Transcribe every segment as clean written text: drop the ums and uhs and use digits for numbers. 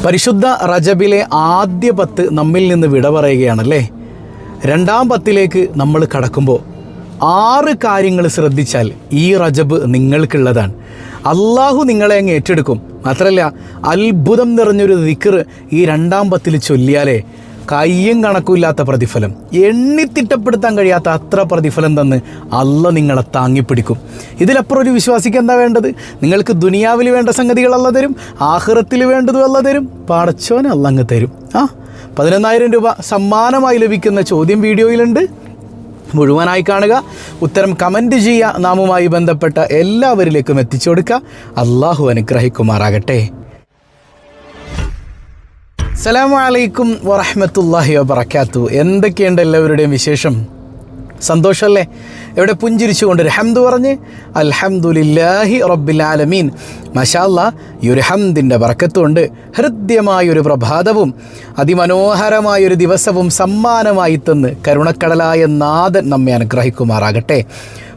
പരിശുദ്ധ റജബിലെ ആദ്യ 10 നമ്മിൽ നിന്ന് വിട പറയുകയാണല്ലേ. രണ്ടാം 10ലേക്ക് നമ്മൾ കടക്കുമ്പോൾ 6 കാര്യങ്ങൾ ശ്രദ്ധിച്ചാൽ ഈ റജബ് നിങ്ങൾക്കുള്ളതാണ്. അള്ളാഹു നിങ്ങളെ അങ്ങ് ഏറ്റെടുക്കും. മാത്രമല്ല, അത്ഭുതം നിറഞ്ഞൊരു ദിക്ർ ഈ രണ്ടാം 10ൽ ചൊല്ലിയാലേ കയ്യും കണക്കുമില്ലാത്ത പ്രതിഫലം, എണ്ണിത്തിട്ടപ്പെടുത്താൻ കഴിയാത്ത അത്ര പ്രതിഫലം തന്ന് അള്ള നിങ്ങളെ താങ്ങിപ്പിടിക്കും. ഇതിലപ്പുറം ഒരു വിശ്വാസിക്ക് എന്താ വേണ്ടത്? നിങ്ങൾക്ക് ദുനിയാവിൽ വേണ്ട സംഗതികൾ അള്ള തരും, ആഖിറത്തിൽ വേണ്ടതും അള്ള തരും, പടച്ചോൻ അള്ള അങ്ങ് തരും. 11,000 രൂപ സമ്മാനമായി ലഭിക്കുന്ന ചോദ്യം വീഡിയോയിലുണ്ട്. മുഴുവനായി കാണുക, ഉത്തരം കമൻറ്റ് ചെയ്യുക, നാമുമായി ബന്ധപ്പെട്ട എല്ലാവരിലേക്കും എത്തിച്ചു കൊടുക്കുക. അള്ളാഹു അനുഗ്രഹിക്കുമാറാകട്ടെ. അസ്സലാമു അലൈക്കും വറഹ്മത്തുള്ളാഹി വബറകാതുഹു. എന്തൊക്കെയുണ്ട് എല്ലാവരുടെയും വിശേഷം? സന്തോഷമല്ലേ? എവിടെ പുഞ്ചിരിച്ചുകൊണ്ട് ഒരു ഹംദ് പറഞ്ഞ് അൽഹംദുലില്ലാഹി റബ്ബിൽ ആലമീൻ. മാഷാ അല്ലാഹ്, ഈ ഒരു ഹംദിൻ്റെ ബറക്കത്തുകൊണ്ട് ഹൃദ്യമായൊരു പ്രഭാതവും അതിമനോഹരമായൊരു ദിവസവും സമ്മാനമായി തന്ന് കരുണക്കടലായ നാഥൻ നമ്മെ അനുഗ്രഹിക്കുമാറാകട്ടെ.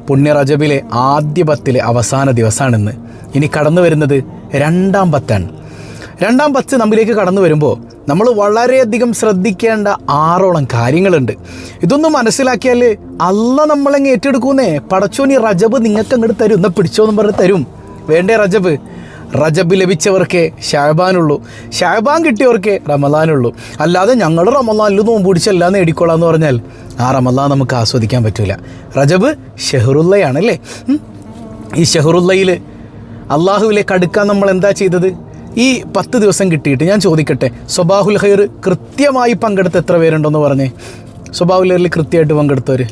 പുണ്യ റജബിലെ ആദ്യ 10ലെ അവസാന ദിവസമാണിന്ന്. ഇനി കടന്നു വരുന്നത് രണ്ടാം 10ആണ്. രണ്ടാം 10 നമ്മിലേക്ക് കടന്നു വരുമ്പോൾ നമ്മൾ വളരെയധികം ശ്രദ്ധിക്കേണ്ട 6ഓളം കാര്യങ്ങളുണ്ട്. ഇതൊന്നും മനസ്സിലാക്കിയാൽ അള്ള നമ്മളങ്ങ് ഏറ്റെടുക്കുന്നേ. പടച്ചോനി റജബ് നിങ്ങൾക്ക് അങ്ങോട്ട് തരും, എന്നാൽ പിടിച്ചോന്നും പറഞ്ഞ് തരും. വേണ്ടേ റജബ് ലഭിച്ചവർക്കേ ഷഅബാനുള്ളൂ, ഷഅബാൻ കിട്ടിയവർക്കേ റമളാനുള്ളൂ. അല്ലാതെ ഞങ്ങൾ റമളാനിൽ നോമ്പ് പിടിച്ചെല്ലാം നേടിക്കൊള്ളാം എന്ന് പറഞ്ഞാൽ ആ റമളാൻ നമുക്ക് ആസ്വദിക്കാൻ പറ്റില്ല. റജബ് ഷെഹറുല്ലയാണല്ലേ. ഈ ഷെഹറുല്ലയിൽ അള്ളാഹുവിലേക്ക് അടുക്കാൻ നമ്മൾ എന്താ ചെയ്തത്? ഈ 10 ദിവസം കിട്ടിയിട്ട് ഞാൻ ചോദിക്കട്ടെ, സ്വബാഹുൽ ഖൈർ കൃത്യമായി പങ്കെടുത്ത് എത്ര പേരുണ്ടെന്ന് പറഞ്ഞേ? സ്വബാഹുൽ ഖൈറിൽ കൃത്യമായിട്ട് പങ്കെടുത്തവർ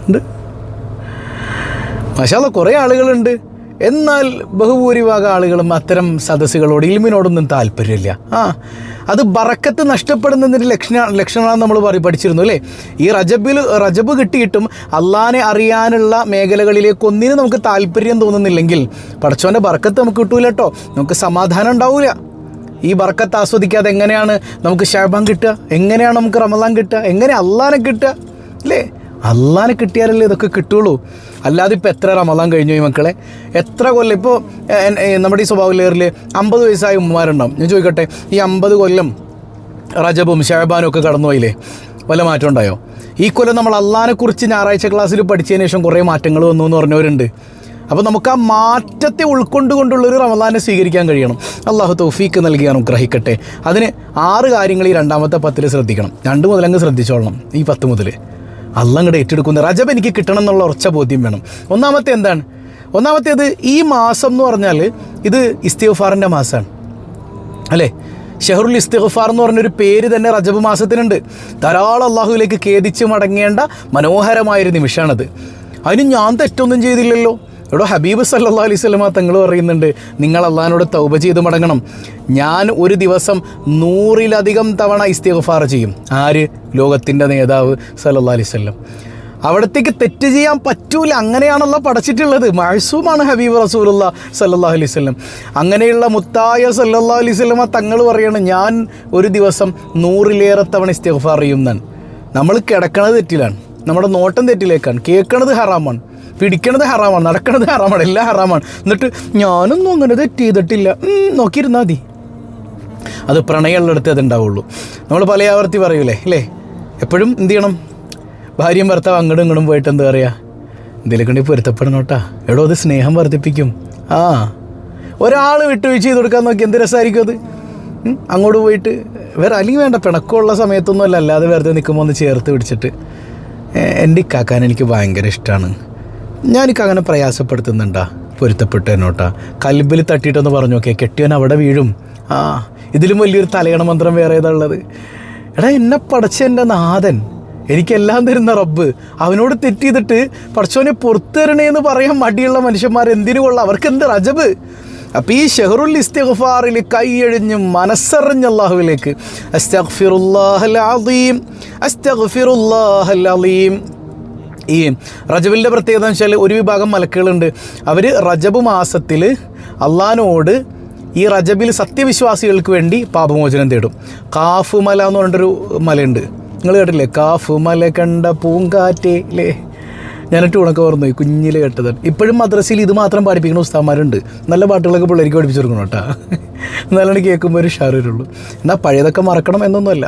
ഉണ്ട്. മാഷാ അല്ലാഹ്, കുറേ ആളുകളുണ്ട്. എന്നാൽ ബഹുഭൂരിഭാഗം ആളുകളും അത്തരം സദസ്സുകളോട് ഇൽമിനോടൊന്നും താല്പര്യമില്ല. അത് ബറക്കത്ത് നഷ്ടപ്പെടുന്നതിൻ്റെ ലക്ഷണമാണെന്ന് നമ്മൾ പഠിച്ചിരുന്നു അല്ലേ. ഈ റജബ് കിട്ടിയിട്ടും അള്ളാനെ അറിയാനുള്ള മേഖലകളിലേക്ക് ഒന്നിനും നമുക്ക് താല്പര്യം തോന്നുന്നില്ലെങ്കിൽ പടച്ചോൻ്റെ ബറക്കത്ത് നമുക്ക് കിട്ടൂല കേട്ടോ. നമുക്ക് സമാധാനം ഉണ്ടാവില്ല. ഈ ബറക്കത്ത് ആസ്വദിക്കാതെ എങ്ങനെയാണ് നമുക്ക് ഷഅബാൻ കിട്ടുക? എങ്ങനെയാണ് നമുക്ക് റമളാൻ കിട്ടുക? എങ്ങനെ അള്ളാനെ കിട്ടുക? അല്ലേ, അള്ളാനെ കിട്ടിയാലല്ലേ ഇതൊക്കെ കിട്ടുള്ളൂ. അല്ലാതെ ഇപ്പോൾ എത്ര റമളാൻ കഴിഞ്ഞു ഈ മക്കളെ? എത്ര കൊല്ലം? ഇപ്പോൾ നമ്മുടെ ഈ സ്വഭാവ ലെയറിൽ 50 വയസ്സായ ഉമ്മമാരുണ്ടാവും. ഞാൻ ചോദിക്കട്ടെ, ഈ 50 കൊല്ലം റജബും ഷഅബാനും ഒക്കെ കടന്നു പോയില്ലേ? വല്ല മാറ്റം ഉണ്ടായോ? ഈ കൊല്ലം നമ്മൾ അള്ളാനെക്കുറിച്ച് ഞായറാഴ്ച ക്ലാസ്സിൽ പഠിച്ചതിന് ശേഷം കുറേ മാറ്റങ്ങൾ വന്നു എന്ന് പറഞ്ഞവരുണ്ട്. അപ്പോൾ നമുക്ക് ആ മാറ്റത്തെ ഉൾക്കൊണ്ടുകൊണ്ടുള്ളൊരു റമളാനെ സ്വീകരിക്കാൻ കഴിയണം. അള്ളാഹു തൗഫീക്ക് നൽകി അനുഗ്രഹിക്കട്ടെ. അതിന് 6 കാര്യങ്ങൾ ഈ രണ്ടാമത്തെ 10ൽ ശ്രദ്ധിക്കണം. 2 മുതലങ്ങ് ശ്രദ്ധിച്ചോളണം. ഈ 10 മുതൽ അള്ള അങ്ങോട്ട് ഏറ്റെടുക്കുന്ന റജബ് എനിക്ക് കിട്ടണം എന്നുള്ള ഉറച്ച ബോധ്യം വേണം. ഒന്നാമത്തേത് ഈ മാസം എന്ന് പറഞ്ഞാൽ ഇത് ഇസ്തിഗ്ഫാറിൻ്റെ മാസമാണ് അല്ലേ. ഷഹറുൽ ഇസ്തിഗ്ഫാർ എന്ന് പറഞ്ഞൊരു പേര് തന്നെ റജബ് മാസത്തിനുണ്ട്. ധാരാളം അള്ളാഹുവിലേക്ക് ഖേദിച്ച് മടങ്ങേണ്ട മനോഹരമായൊരു നിമിഷമാണത്. അതിന് ഞാൻ തെറ്റൊന്നും ചെയ്തില്ലല്ലോ. ഇവിടെ ഹബീബ് സല്ലല്ലാഹു അലൈഹി വസല്ലമ തങ്ങൾ പറയുന്നുണ്ട്, നിങ്ങൾ അള്ളാഹിനോട് തൗബ ചെയ്ത് മടങ്ങണം. ഞാൻ ഒരു ദിവസം 100-ലധികം തവണ ഇസ്തിഗ്ഫാർ ചെയ്യും. ആര്? ലോകത്തിൻ്റെ നേതാവ് സല്ലല്ലാഹു അലൈഹി വസല്ലം. അവിടത്തേക്ക് തെറ്റ് ചെയ്യാൻ പറ്റൂല. അങ്ങനെയാണല്ലോ പഠിച്ചിട്ടുള്ളത്. മഅ്സൂമാണ് ഹബീബ് റസൂലുള്ളാഹി സല്ലല്ലാഹു അലൈഹി വസല്ലം. അങ്ങനെയുള്ള മുത്തായ സല്ലല്ലാഹു അലൈഹി വസല്ലമ തങ്ങൾ പറയാണ്, ഞാൻ ഒരു ദിവസം 100-ലേറെ തവണ ഇസ്തിഗ്ഫാർ ചെയ്യും എന്നാണ്. നമ്മൾ കിടക്കണത് തെറ്റിലാണ്, നമ്മുടെ നോട്ടം തെറ്റിലേക്കാണ്, കേൾക്കണത് ഹറാമാണ്, പിടിക്കണത് ഹറാമാണ്, നടക്കണത് ഹറാമാണ്, എല്ലാം ഹറാമാണ്. എന്നിട്ട് ഞാനൊന്നും അങ്ങനെ തെറ്റ് ചെയ്തിട്ടില്ല നോക്കിയിരുന്നാൽ മതി. അത് പ്രണയമുള്ളിടത്ത് അതുണ്ടാവുള്ളൂ. നമ്മൾ പല ആവർത്തി പറയൂലേ അല്ലേ. എപ്പോഴും എന്ത് ചെയ്യണം? ഭാര്യയും ഭർത്താവ് അങ്ങോട്ടും ഇങ്ങോട്ടും പോയിട്ട് എന്താ പറയുക, എന്തെങ്കിലും കണ്ടി പൊരുത്തപ്പെടണം കേട്ടാ. എടോ, അത് സ്നേഹം വർദ്ധിപ്പിക്കും. ഒരാൾ വിട്ടുവീഴ്ച ചെയ്ത് കൊടുക്കാൻ നോക്കി എന്ത് രസമായിരിക്കും അത്. അങ്ങോട്ട് പോയിട്ട് വേറെ അല്ലെങ്കിൽ വേണ്ട, പിണക്കമുള്ള സമയത്തൊന്നും അല്ല, അല്ലാതെ വെറുതെ നിൽക്കുമ്പോൾ ഒന്ന് ചേർത്ത് പിടിച്ചിട്ട്, എൻ്റെ ഇക്കാക്കാൻ എനിക്ക് ഭയങ്കര ഇഷ്ടമാണ്, ഞാനിക്ക് അങ്ങനെ പ്രയാസപ്പെടുത്തുന്നുണ്ടാ, പൊരുത്തപ്പെട്ടു എന്നോട്ടാ, കൽബിൽ തട്ടിയിട്ടൊന്ന് പറഞ്ഞു നോക്കിയാൽ കെട്ടിയവൻ അവിടെ വീഴും. ഇതിലും വലിയൊരു തലയണ മന്ത്രം വേറെ ഏതാ ഉള്ളത്? എടാ, എന്നെ പടച്ച എൻ്റെ നാഥൻ, എനിക്കെല്ലാം തരുന്ന റബ്ബ്, അവനോട് തെറ്റ് ചെയ്തിട്ട് പടച്ചോനെ പുറത്തു തരണേന്ന് പറയാൻ മടിയുള്ള മനുഷ്യന്മാർ എന്തിനു കൊള്ളാം? അവർക്ക് എന്ത് റജബ്? അപ്പോൾ ഈ ഷഹറുൽ ഇസ്തിഗ്ഫാറിൽ കൈയഴിഞ്ഞ് മനസ്സറിഞ്ഞ അല്ലാഹുവിലേക്ക് അസ്തഗ്ഫിറുല്ലാഹൽ അദീം, അസ്തഗ്ഫിറുല്ലാഹൽ അദീം. ഈ റജബിൻ്റെ പ്രത്യേകത എന്ന് വെച്ചാൽ ഒരു വിഭാഗം മലക്കുകളുണ്ട്. അവർ റജബ് മാസത്തിൽ അള്ളാഹിനോട് ഈ റജബിൽ സത്യവിശ്വാസികൾക്ക് വേണ്ടി പാപമോചനം തേടും. കാഫ് മല എന്ന് പറഞ്ഞിട്ടൊരു മലയുണ്ട്, നിങ്ങൾ കേട്ടില്ലേ? കാഫ് മല കണ്ട പൂങ്കാറ്റേ അല്ലേ. ഞാൻ ട്യൂണൊക്കെ ഓർന്നു പോയി, കുഞ്ഞിൽ കേട്ടതാണ്. ഇപ്പോഴും മദ്രസയിൽ ഇത് മാത്രം പഠിപ്പിക്കുന്ന ഉസ്താദന്മാരുണ്ട്. നല്ല പാട്ടുകളൊക്കെ പിള്ളേർക്ക് പഠിപ്പിച്ചു കൊടുക്കണം കേട്ടോ. എന്നാലാണ് കേൾക്കുമ്പോൾ ഒരു ഷാർ വരുള്ളൂ. എന്നാൽ പഴയതൊക്കെ മറക്കണം എന്നൊന്നുമല്ല.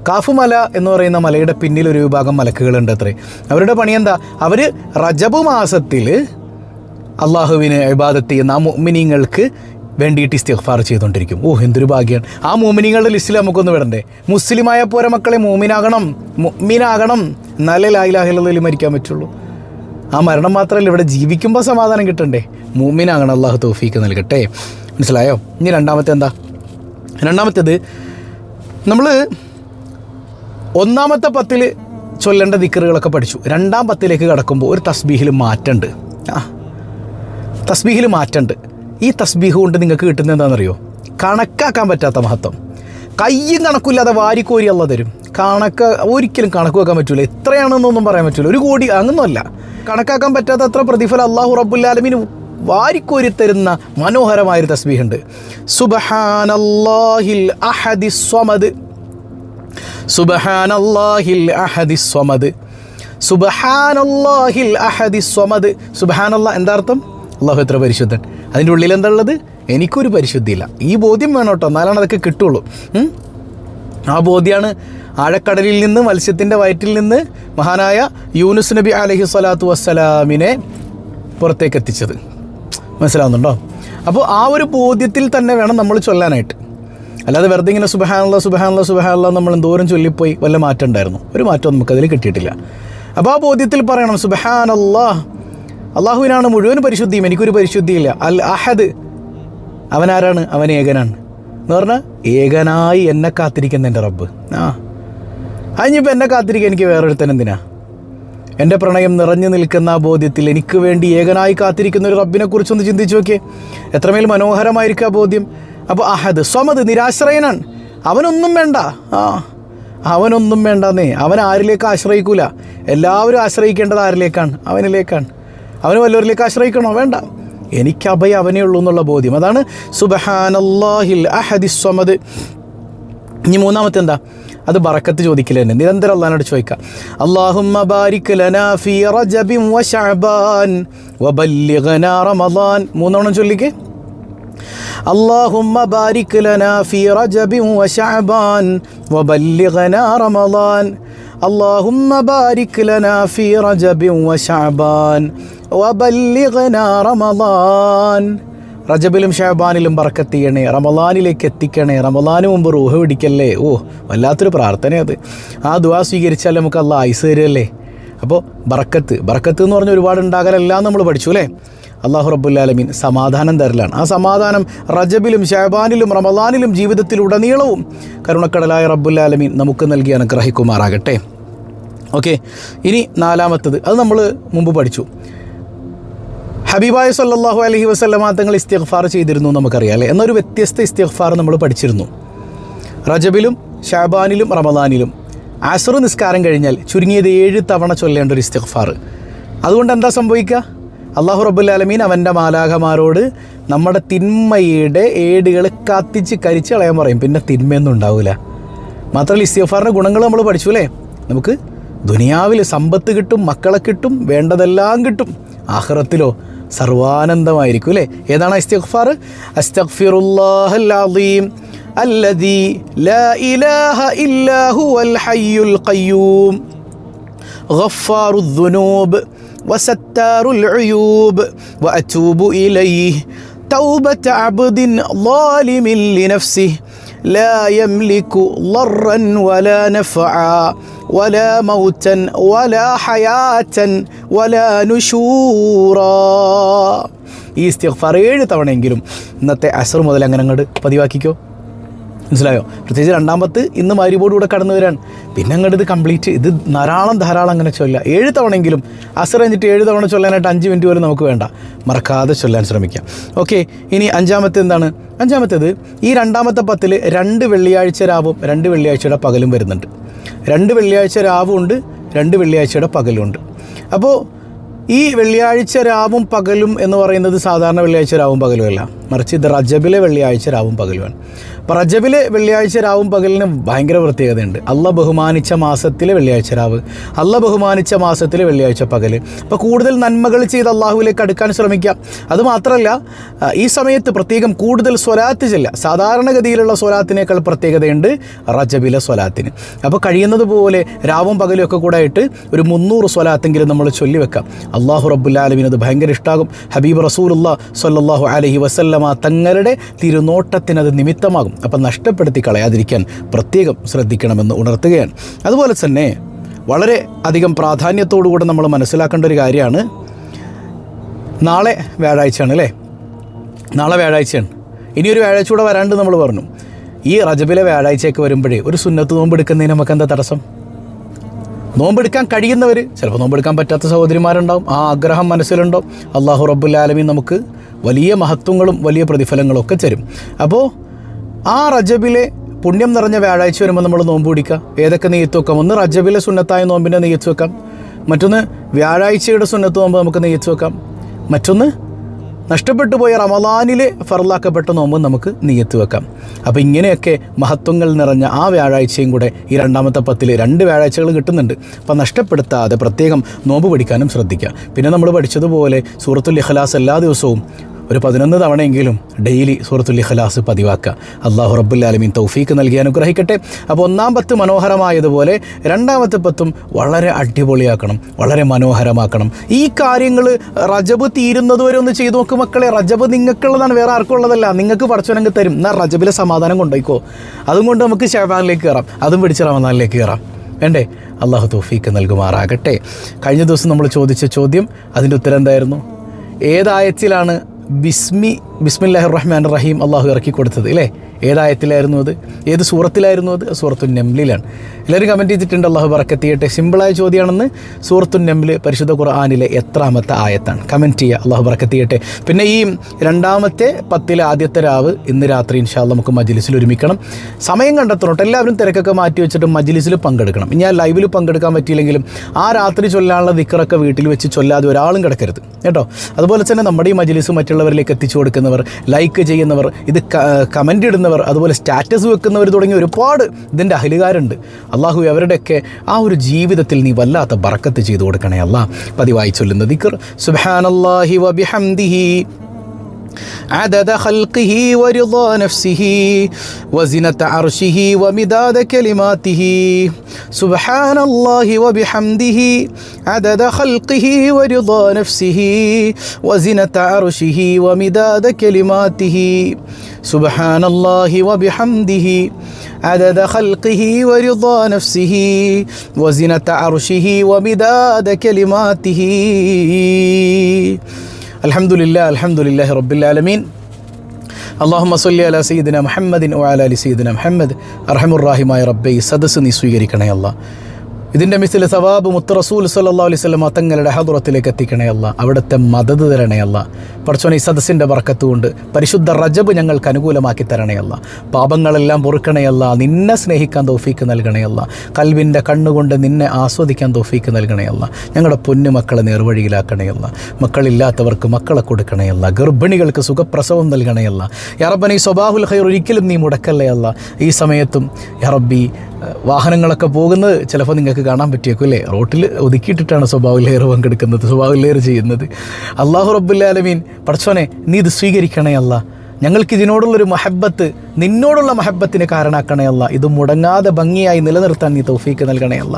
കാഫ് മല എന്ന് പറയുന്ന മലയുടെ പിന്നിൽ ഒരു വിഭാഗം മലക്കുകളുണ്ട് അത്രേ. അവരുടെ പണി എന്താ? അവർ റജബ് മാസത്തിൽ അള്ളാഹുവിന് ഇബാദത്ത് ചെയ്യുന്ന ആ മുഅ്മിനീങ്ങൾക്ക് വേണ്ടിയിട്ട് ഇസ്തിഗ്ഫാർ ചെയ്തുകൊണ്ടിരിക്കും. എന്തൊരു ഭാഗ്യമാണ്. ആ മുഅ്മിനീങ്ങളുടെ ലിസ്റ്റിൽ നമുക്കൊന്ന് വിടണ്ടേ? മുസ്ലിമായ പോരെ മക്കളെ, മുഅ്മിനാകണം, എന്നാലേ ലാ ഇലാഹ ഇല്ലല്ലാഹ് മരിക്കാൻ പറ്റുള്ളൂ. ആ മരണം മാത്രമല്ല, ഇവിടെ ജീവിക്കുമ്പോൾ സമാധാനം കിട്ടണ്ടേ? മുഅ്മിനാകണം. അള്ളാഹു തൗഫീക്ക് നൽകട്ടെ. മനസ്സിലായോ? ഇനി രണ്ടാമത്തേത് നമ്മൾ ഒന്നാമത്തെ 10 ചൊല്ലേണ്ട ദിക്റുകളൊക്കെ പഠിച്ചു. രണ്ടാം 10ലേക്ക് കടക്കുമ്പോൾ ഒരു തസ്ബീഹിൽ മാറ്റമുണ്ട്. ഈ തസ്ബീഹ് കൊണ്ട് നിങ്ങൾക്ക് കിട്ടുന്നത് എന്താണെന്നറിയോ? കണക്കാക്കാൻ പറ്റാത്ത മഹത്വം. കയ്യും കണക്കില്ലാതെ വാരിക്കോരി അള്ളാഹ് തരും. ഒരിക്കലും കണക്ക് വെക്കാൻ പറ്റില്ല. എത്രയാണെന്നൊന്നും പറയാൻ പറ്റില്ല. 1 കോടി അങ്ങനൊന്നുമല്ല. കണക്കാക്കാൻ പറ്റാത്ത അത്ര പ്രതിഫലം അല്ലാഹു റബ്ബുൽ ആലമീൻ വാരിക്കോരി തരുന്ന മനോഹരമായൊരു തസ്ബീഹുണ്ട്. സുബ്ഹാനല്ലാഹിൽ അഹദിസ് സ്വമദ്, സുബ്ഹാനല്ലാഹിൽ അഹദിസ് സ്വമദ്, സുബ്ഹാനല്ലാഹിൽ അഹദിസ് സ്വമദ്. സുബ്ഹാനല്ലാഹ് എന്താ അർത്ഥം? അള്ളാഹു എത്ര പരിശുദ്ധൻ. അതിൻ്റെ ഉള്ളിൽ എന്താ ഉള്ളത്? എനിക്കൊരു പരിശുദ്ധിയില്ല. ഈ ബോധ്യം വേണം കേട്ടോ, എന്നാലാണ് അതൊക്കെ കിട്ടുള്ളൂ. ആ ബോധ്യമാണ് ആഴക്കടലിൽ നിന്ന്, മത്സ്യത്തിൻ്റെ വയറ്റിൽ നിന്ന് മഹാനായ യൂനുസ് നബി അലൈഹി സ്വലാത്തു വസ്സലാമിനെ പുറത്തേക്ക് എത്തിച്ചത്. മനസ്സിലാവുന്നുണ്ടോ? അപ്പോൾ ആ ഒരു ബോധ്യത്തിൽ തന്നെ വേണം നമ്മൾ ചൊല്ലാനായിട്ട്. അല്ലാതെ വെറുതെ ഇങ്ങനെ സുബ്ഹാനല്ലാഹ് സുബ്ഹാനല്ലാഹ് സുബ്ഹാനല്ലാഹ് നമ്മൾ എന്തോരം ചൊല്ലിപ്പോയി വല്ല മാറ്റം ഉണ്ടായിരുന്നു? ഒരു മാറ്റവും നമുക്കതിൽ കിട്ടിയിട്ടില്ല. അപ്പോൾ ആ ബോധ്യത്തിൽ പറയണം സുബ്ഹാനല്ലാഹ്, അള്ളാഹുവിനാണ് മുഴുവൻ പരിശുദ്ധിയും, എനിക്കൊരു പരിശുദ്ധിയില്ല. അൽ അഹദ്, അവനാരാണ്? അവൻ ഏകനാണ് എന്ന് പറഞ്ഞാൽ ഏകനായി എന്നെ കാത്തിരിക്കുന്ന എൻ്റെ റബ്ബ്. അതിനിപ്പോൾ എന്നെ കാത്തിരിക്കുക എനിക്ക് വേറൊരുത്തൻ എന്തിനാ? എൻ്റെ പ്രണയം നിറഞ്ഞു നിൽക്കുന്ന ആ ബോധ്യത്തിൽ എനിക്ക് വേണ്ടി ഏകനായി കാത്തിരിക്കുന്ന ഒരു റബ്ബിനെ കുറിച്ചൊന്ന് ചിന്തിച്ച് നോക്കിയേ. എത്രമേൽ മനോഹരമായിരിക്കും ആ ബോധ്യം. അപ്പോൾ അഹദ്, സ്വമദ്, നിരാശ്രയനാണ്. അവനൊന്നും വേണ്ട. അവനൊന്നും വേണ്ടെന്നേ. അവൻ ആരിലേക്ക് ആശ്രയിക്കൂല. എല്ലാവരും ആശ്രയിക്കേണ്ടത് ആരിലേക്കാണ്? അവനിലേക്കാണ്. അവന് വല്ലവരിലേക്ക് ആശ്രയിക്കണോ? വേണ്ട. എനിക്ക് അഭയം അവനേ ഉള്ളൂ എന്നുള്ള ബോധ്യം. അതാണ് സുബ്ഹാനല്ലാഹിൽ അഹദിസ് സ്വമദ്. ഇനി മൂന്നാമത്തെ എന്താ? അത് ബറക്കത്ത് ചോദിക്കൽ തന്നെ. നിരന്തരം അള്ളാഹിനോട് ചോദിക്കുക. അല്ലാഹുമ്മ ബാരിക് ലനാ ഫീ റജബിൻ വ ശഅബാൻ വബല്ലിഗ്നാ റമളാൻ. 3 തവണ ചൊല്ലിക്കേ. അല്ലാഹുമ്മ ബാരിക് ലനാ ഫീ റജബിൻ വ ശഅബാൻ വബല്ലിഗ്നാ റമളാൻ. അല്ലാഹുമ്മ ബാരിക് ലനാ ഫീ റജബിൻ വ ശഅബാൻ വബല്ലിഗ്നാ റമളാൻ. റജബിലും ഷഅബാനിലും ബറക്കത്ത് ചെയ്യണേ, റമളാനിലേക്ക് എത്തിക്കണേ, റമളാന് മുമ്പ് റൂഹ് പിടിക്കല്ലേ. വല്ലാത്തൊരു പ്രാർത്ഥന അത്. ആ ദുആ സ്വീകരിച്ചാൽ നമുക്ക് അള്ളാഹ് ആയുസ് തരുമല്ലേ. അപ്പോൾ ബറക്കത്ത് എന്ന് പറഞ്ഞാൽ ഒരുപാട് ഉണ്ടാകലെല്ലാം നമ്മൾ പഠിച്ചു അല്ലേ. അല്ലാഹു റബ്ബുൽ ആലമീൻ സമാധാനം തരലാണ്. ആ സമാധാനം റജബിലും ഷഅബാനിലും റമളാനിലും ജീവിതത്തിലുടനീളവും കരുണക്കടലായ റബ്ബുൽ ആലമീൻ നമുക്ക് നൽകി അനുഗ്രഹിക്കുമാറാകട്ടെ. ഓക്കെ, ഇനി 4-മത്തത്, അത് നമ്മൾ മുമ്പ് പഠിച്ചു. ഹബീബായ സല്ലല്ലാഹു അലൈഹി വസല്ലമ തങ്ങൾ ഇസ്തിഗ്ഫാർ ചെയ്തിരുന്നു നമുക്കറിയാം അല്ലേ. എന്നൊരു വ്യത്യസ്ത ഇസ്തിഗ്ഫാർ നമ്മൾ പഠിച്ചിരുന്നു. റജബിലും ഷഅബാനിലും റമളാനിലും അസ്ർ നിസ്കാരം കഴിഞ്ഞാൽ ചുരുങ്ങിയത് 7 തവണ ചൊല്ലേണ്ട ഒരു ഇസ്തിഗ്ഫാർ. അതുകൊണ്ട് എന്താ സംഭവിക്കുക? അല്ലാഹു റബ്ബുൽ ആലമീൻ അവൻ്റെ മാലാഖമാരോട് നമ്മുടെ തിന്മയുടെ ഏടുകൾ കത്തിച്ച് കരിച്ച് കളയാൻ പറയും. പിന്നെ തിന്മയൊന്നും ഉണ്ടാവില്ല. മാത്രമല്ല ഇസ്തിഗ്ഫാറിൻ്റെ ഗുണങ്ങൾ നമ്മൾ പഠിച്ചു അല്ലേ. നമുക്ക് ദുനിയാവിൽ സമ്പത്ത് കിട്ടും, മക്കളെ കിട്ടും, വേണ്ടതെല്ലാം കിട്ടും. ആഖിറത്തിലോ സർവാനന്ദമായിരിക്കും അല്ലേ. ഏതാണ് ഇസ്തിഗ്ഫാർ? അസ്തഗ്ഫിറുല്ലാഹൽ അളീം അല്ലദീ ലാ ഇലാഹ ഇല്ലാ ഹുവൽ ഹയ്യുൽ ഖയ്യൂം ഗഫാറുദ് ദുനൂബ് വസത്താറുൽ ഉയൂബ് വഅതൂബു ഇലൈഹി തൗബത അബ്ദിൻ ളാലിമിൻ ലിനഫ്സിഹി ലാ യംലികു ളർറൻ വലാ നഫഅ വലാ മൗതൻ വലാ ഹയാതൻ വലാ നുശൂറാ. ഈ ഇസ്തിഗ്ഫാർ 7 തവണയെങ്കിലും ഇന്നത്തെ അസ്ർ മുതൽ അങ്ങനെ അങ്ങോട്ട് പതിവാക്കിക്കോ. മനസ്സിലായോ? പ്രത്യേകിച്ച് 2-മത്ത് ഇന്ന് മഗ്‌രിബോടുകൂടെ കടന്നു വരാൻ. പിന്നെ അങ്ങോട്ട് ഇത് കംപ്ലീറ്റ്, ഇത് ധാരാളം അങ്ങനെ ചൊല്ലുക. 7 തവണയെങ്കിലും അസ്ർ കഴിഞ്ഞിട്ട് 7 തവണ ചൊല്ലാനായിട്ട് 5 മിനിറ്റ് പോലും നമുക്ക് വേണ്ട. മറക്കാതെ ചൊല്ലാൻ ശ്രമിക്കാം. ഓക്കെ, ഇനി 5-മത്തെ എന്താണ്? 5-മത്തേത് ഈ 2-മത്തെ 10-ൽ 2 വെള്ളിയാഴ്ച രാവും 2 വെള്ളിയാഴ്ചയുടെ പകലും വരുന്നുണ്ട്. 2 വെള്ളിയാഴ്ച രാവും ഉണ്ട്, 2 വെള്ളിയാഴ്ചയുടെ പകലും ഉണ്ട്. അപ്പോൾ ഈ വെള്ളിയാഴ്ച രാവും പകലും എന്ന് പറയുന്നത് സാധാരണ വെള്ളിയാഴ്ച രാവും പകലുമല്ല, മറിച്ച് ഇത് റജബിലെ വെള്ളിയാഴ്ച രാവും പകലുമാണ്. അപ്പോൾ റജബിലെ വെള്ളിയാഴ്ച രാവും പകലിന് ഭയങ്കര പ്രത്യേകതയുണ്ട്. അള്ള ബഹുമാനിച്ച മാസത്തിലെ വെള്ളിയാഴ്ച രാവ്, അള്ള ബഹുമാനിച്ച മാസത്തിലെ വെള്ളിയാഴ്ച പകൽ. അപ്പോൾ കൂടുതൽ നന്മകൾ ചെയ്ത് അള്ളാഹുവിലേക്ക് അടുക്കാൻ ശ്രമിക്കാം. അതുമാത്രമല്ല ഈ സമയത്ത് പ്രത്യേകം കൂടുതൽ സ്വലാത്ത് ചെല്ലുക. സാധാരണഗതിയിലുള്ള സ്വലാത്തിനേക്കാൾ പ്രത്യേകതയുണ്ട് റജബിലെ സ്വലാത്തിന്. അപ്പോൾ കഴിയുന്നത് പോലെ രാവും പകലും ഒക്കെ കൂടെ ആയിട്ട് ഒരു 300 സ്വലാത്തെങ്കിലും നമ്മൾ ചൊല്ലിവെക്കാം. അള്ളാഹു റബ്ബുൽ ആലമീൻ അത് ഭയങ്കര ഇഷ്ടമാകും. ഹബീബ് റസൂലുള്ളാഹി സ്വല്ലല്ലാഹു അലൈഹി വസല്ലമ തങ്ങളുടെ തിരുനോട്ടത്തിനത് നിമിത്തമാകും. അപ്പം നഷ്ടപ്പെടുത്തി കളയാതിരിക്കാൻ പ്രത്യേകം ശ്രദ്ധിക്കണമെന്ന് ഉണർത്തുകയാണ്. അതുപോലെ തന്നെ വളരെ അധികം പ്രാധാന്യത്തോടുകൂടെ നമ്മൾ മനസ്സിലാക്കേണ്ട ഒരു കാര്യമാണ്, നാളെ വ്യാഴാഴ്ചയാണ് അല്ലേ? നാളെ വ്യാഴാഴ്ചയാണ്. ഇനിയൊരു വ്യാഴാഴ്ച കൂടെ വരാണ്ട് നമ്മൾ പറഞ്ഞു. ഈ റജബിലെ വ്യാഴാഴ്ചയൊക്കെ വരുമ്പോഴേ ഒരു സുന്നത്ത് നോമ്പെടുക്കുന്നതിന് നമുക്ക് എന്താ തടസ്സം? നോമ്പെടുക്കാൻ കഴിയുന്നവർ, ചിലപ്പോൾ നോമ്പെടുക്കാൻ പറ്റാത്ത സഹോദരിമാരുണ്ടാവും, ആ ആഗ്രഹം മനസ്സിലുണ്ടോ. അള്ളാഹു റബ്ബുൽ ആലമീൻ നമുക്ക് വലിയ മഹത്വങ്ങളും വലിയ പ്രതിഫലങ്ങളും ഒക്കെ തരും. അപ്പോൾ ആ റജബിലെ പുണ്യം നിറഞ്ഞ വ്യാഴാഴ്ച വരുമ്പോൾ നമ്മൾ നോമ്പ് പിടിക്കുക. ഏതൊക്കെ നെയ്യത്ത് വെക്കാം? ഒന്ന് റജബിലെ സുന്നത്തായ നോമ്പിൻ്റെ നെയ്യത്ത് വെക്കാം. മറ്റൊന്ന് വ്യാഴാഴ്ചയുടെ സുന്നത്ത് നോമ്പ് നമുക്ക് നെയ്യത്ത് വെക്കാം. മറ്റൊന്ന് നഷ്ടപ്പെട്ടു പോയ റമളാനിലെ ഫർലാക്കപ്പെട്ട നോമ്പ് നമുക്ക് നിയ്യത്ത് വെക്കാം. അപ്പോൾ ഇങ്ങനെയൊക്കെ മഹത്വങ്ങൾ നിറഞ്ഞ ആ വ്യാഴാഴ്ചയും കൂടെ ഈ രണ്ടാമത്തെ 10 2 വ്യാഴാഴ്ചകൾ കിട്ടുന്നുണ്ട്. അപ്പോൾ നഷ്ടപ്പെടുത്താതെ പ്രത്യേകം നോമ്പ് പിടിക്കാനും ശ്രദ്ധിക്കുക. പിന്നെ നമ്മൾ പഠിച്ചതുപോലെ സൂറത്തുൽ ഇഖ്ലാസ് എല്ലാ ദിവസവും ഒരു 11 തവണയെങ്കിലും ഡെയിലി സൂറത്തുൽ ഇഖ്ലാസ് പതിവാക്കുക. അല്ലാഹു റബ്ബുൽ ആലമീൻ തൗഫീക്ക് നൽകി അനുഗ്രഹിക്കട്ടെ. അപ്പോൾ 1-ാം 10 മനോഹരമായതുപോലെ 2-ാമത്തെ 10 വളരെ അടിപൊളിയാക്കണം, വളരെ മനോഹരമാക്കണം. ഈ കാര്യങ്ങൾ റജബ് തീരുന്നത് വരെ ഒന്ന് ചെയ്തു നോക്ക് മക്കളെ. റജബ് നിങ്ങൾക്കുള്ളതാണ്, വേറെ ആർക്കും ഉള്ളതല്ല. നിങ്ങൾക്ക് പടച്ചവനങ്ങ് തരും. എന്നാൽ റജബിലെ സമാധാനം കൊണ്ടുപോയിക്കോ. അതും കൊണ്ട് നമുക്ക് ശഅബാനിലേക്ക് കയറാം, അതും പിടിച്ച് റമദാനിലേക്ക് കയറാം. വേണ്ടേ? അല്ലാഹു തൗഫീക്ക് നൽകുമാറാകട്ടെ. കഴിഞ്ഞ ദിവസം നമ്മൾ ചോദിച്ച ചോദ്യം, അതിൻ്റെ ഉത്തരം എന്തായിരുന്നു? ഏതായത്തിലാണ് ബിസ്മില്ലാഹിർ റഹ്മാനിർ റഹീം അള്ളാഹു ഇറക്കി കൊടുത്തത് അല്ലേ? ഏതായത്തിലായിരുന്നു അത്? ഏത് സൂറത്തിലായിരുന്നു അത്? സൂറത്തുൻ നംലിലാണ്. എല്ലാവരും കമൻറ്റ് ചെയ്തിട്ടുണ്ട്. അള്ളാഹു ബറക്കത്ത് ചെയ്യട്ടെ. സിമ്പിളായ ചോദ്യമാണെന്ന്. സൂറത്തുൻ നംല് പരിശുദ്ധ ഖുർആനിലെ എത്രാമത്തെ ആയത്താണ്? കമൻറ്റ് ചെയ്യുക. അള്ളാഹു ബറക്കത്ത് ചെയ്യട്ടെ. പിന്നെ ഈ 2-ാമത്തെ 10 ആദ്യത്തെ രാവ് ഇന്ന് രാത്രി ഇൻഷാ അല്ലാഹ് നമുക്ക് മജ്ലിസിൽ ഒരുമിക്കണം. സമയം കണ്ടെത്തണം. എല്ലാവരും തിരക്കൊക്കെ മാറ്റി വെച്ചിട്ട് മജ്ലിസിൽ പങ്കെടുക്കണം. ഞാൻ ലൈവിൽ പങ്കെടുക്കാൻ പറ്റിയില്ലെങ്കിലും ആ രാത്രി ചൊല്ലാനുള്ള ദിക്റൊക്കെ വീട്ടിൽ വെച്ച് ചൊല്ലാതെ ഒരാളും കിടക്കരുത് കേട്ടോ. അതുപോലെ തന്നെ നമ്മുടെ ഈ മജ്ലിസ് മറ്റുള്ളവരിലേക്ക് എത്തിച്ചു കൊടുക്കുന്നവർ, ലൈക്ക് ചെയ്യുന്നവർ, ഇത് കമൻ്റ് ഇടുന്നവർ, അതുപോലെ സ്റ്റാറ്റസ് വെക്കുന്നവർ തുടങ്ങി ഒരുപാട് ഇതിൻ്റെ അഹലുകാരുണ്ട്. അള്ളാഹു അവരുടെയൊക്കെ ആ ഒരു ജീവിതത്തിൽ നീ വല്ലാത്ത ബറക്കത്ത് ചെയ്തു കൊടുക്കണേ അല്ലാഹ്. പതിവായി ചൊല്ലുന്ന ദിക്ർ സുബ്ഹാനല്ലാഹി വബിഹംദിഹി عدد خلقه ورضا نفسه وزنة عرشه ومداد كلماته سبحان الله وبحمده عدد خلقه ورضا نفسه وزنة عرشه ومداد كلماته سبحان الله وبحمده عدد خلقه ورضا نفسه وزنة عرشه ومداد كلماته അൽഹംദുലില്ലാഹി റബ്ബിൽ ആലമീൻ. അല്ലാഹുമ്മ സ്വല്ലി അലാ സയ്യിദിന മുഹമ്മദിൻ വഅലാ ആലി സയ്യിദിന മുഹമ്മദ്. അർഹമുർ റഹീമായ റബ്ബേ, ഈ സദസ്സ് നീ സ്വീകരിക്കണേ അല്ലാഹ്. ഇതിൻ്റെ മിസ്ല് സവാബ് മുത്ത് റസൂൽ സല്ലല്ലാഹു അലൈഹി വസല്ലം തങ്ങളുടെ ഹദ്റത്തിലേക്ക് എത്തിക്കണേ അല്ലാഹ്. അവിടുത്തെ മദദ് തരണേ അല്ലാഹ്. പടച്ചോനെ, ഈ സദസ്സിൻ്റെ ബർക്കത്ത് കൊണ്ട് പരിശുദ്ധ റജബ് ഞങ്ങൾക്ക് അനുകൂലമാക്കി തരണേ അല്ലാഹ്. പാപങ്ങളെല്ലാം പൊറുക്കണേ അല്ലാഹ്. നിന്നെ സ്നേഹിക്കാൻ തൗഫീക്ക് നൽകണേ അല്ലാഹ്. കൽബിൻ്റെ കണ്ണുകൊണ്ട് നിന്നെ ആസ്വദിക്കാൻ തൗഫീക്ക് നൽകണേ അല്ലാഹ്. ഞങ്ങളുടെ പൊന്നു മക്കളെ നേർവഴിയിലാക്കണേ അല്ലാഹ്. മക്കളില്ലാത്തവർക്ക് മക്കളെ കൊടുക്കണേ അല്ലാഹ്. ഗർഭിണികൾക്ക് സുഖപ്രസവം നൽകണേ അല്ലാഹ്. യാ റബ്ബന, ഈ സ്വബാഹുൽ ഖൈർ ഒരിക്കലും നീ മുടക്കല്ലേ അല്ലാഹ്. ഈ സമയത്തും യാ റബ്ബി വാഹനങ്ങളൊക്കെ പോകുന്നത് ചിലപ്പോൾ നിങ്ങൾക്ക് കാണാൻ പറ്റിയേക്കും അല്ലേ? റോട്ടിൽ ഒതുക്കിയിട്ടിട്ടാണ് സ്വഭാവ ലെയർ പങ്കെടുക്കുന്നത്, സ്വഭാവ ലെയർ ചെയ്യുന്നത്. അല്ലാഹു റബ്ബുൽ ആലമീൻ പടച്ചോനെ, നീ ഇത് സ്വീകരിക്കണേ അല്ലാ. ഞങ്ങൾക്ക് ഇതിനോടുള്ളൊരു മഹബത്ത്, നിന്നോടുള്ള മഹബത്തിന് കാരണമാക്കണേ അല്ല. ഇത് മുടങ്ങാതെ ഭംഗിയായി നിലനിർത്താൻ നീ തൗഫീക്ക് നൽകണേ അല്ല.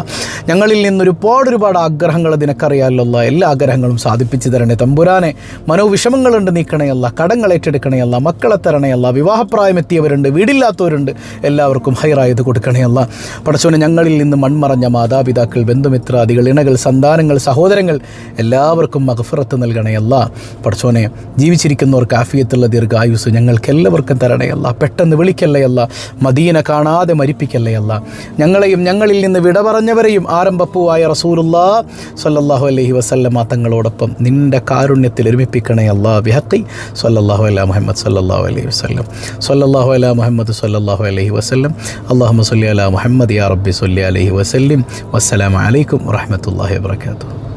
ഞങ്ങളിൽ നിന്നൊരുപാട് ആഗ്രഹങ്ങൾ നിനക്കറിയാമല്ലോ. എല്ലാ ആഗ്രഹങ്ങളും സാധിപ്പിച്ചു തരണേ തമ്പുരാനെ. മനോവിഷമങ്ങളുണ്ട്, നീക്കണേ അല്ല. കടങ്ങൾ ഏറ്റെടുക്കണേ അല്ല. മക്കളെ തരണേ അല്ല. വിവാഹപ്രായമെത്തിയവരുണ്ട്, വീടില്ലാത്തവരുണ്ട്, എല്ലാവർക്കും ഹൈറായത് കൊടുക്കണേ അല്ല. പടച്ചോനെ, ഞങ്ങളിൽ നിന്ന് മൺമറഞ്ഞ മാതാപിതാക്കൾ, ബന്ധുമിത്രാദികൾ, ഇണകൾ, സന്താനങ്ങൾ, സഹോദരങ്ങൾ, എല്ലാവർക്കും മഗ്ഫിറത്ത് നൽകണേ അല്ല. പടച്ചോനെ, ജീവിച്ചിരിക്കുന്നവർക്ക് ആഫിയത്തുള്ള ദീർഘായുസ് ഞങ്ങൾക്ക് എല്ലാവർക്കും തരണേ അല്ല. പെട്ടെന്ന് വിളിക്കല്ലേ അല്ല. മദീന കാണാതെ മരിപ്പിക്കല്ലേ അല്ല. ഞങ്ങളെയും ഞങ്ങളിൽ നിന്ന് വിട പറഞ്ഞവരെയും ആരംഭപ്പൂവായ റസൂലുള്ളാഹി സ്വല്ലല്ലാഹു അലൈഹി വസല്ലമ തങ്ങളോടൊപ്പം നിന്റെ കാരുണ്യത്തിൽ ഒരുമിപ്പിക്കണേ അല്ലാ. ബിഹഖി സ്വല്ലല്ലാഹു അലാ മുഹമ്മദ് സ്വല്ലല്ലാഹു അലൈഹി വസല്ലം. സ്വല്ലല്ലാഹു അലാ മുഹമ്മദ് സ്വല്ലല്ലാഹു അലൈഹി വസല്ലം. അല്ലാഹുമ്മ സ്വല്ലി അലാ മുഹമ്മദ് യാ റബ്ബി സ്വല്ലി അലൈഹി വസല്ലം. വസ്സലാമു അലൈക്കും വറഹ്മത്തുള്ളാഹി വബറകാതുഹു.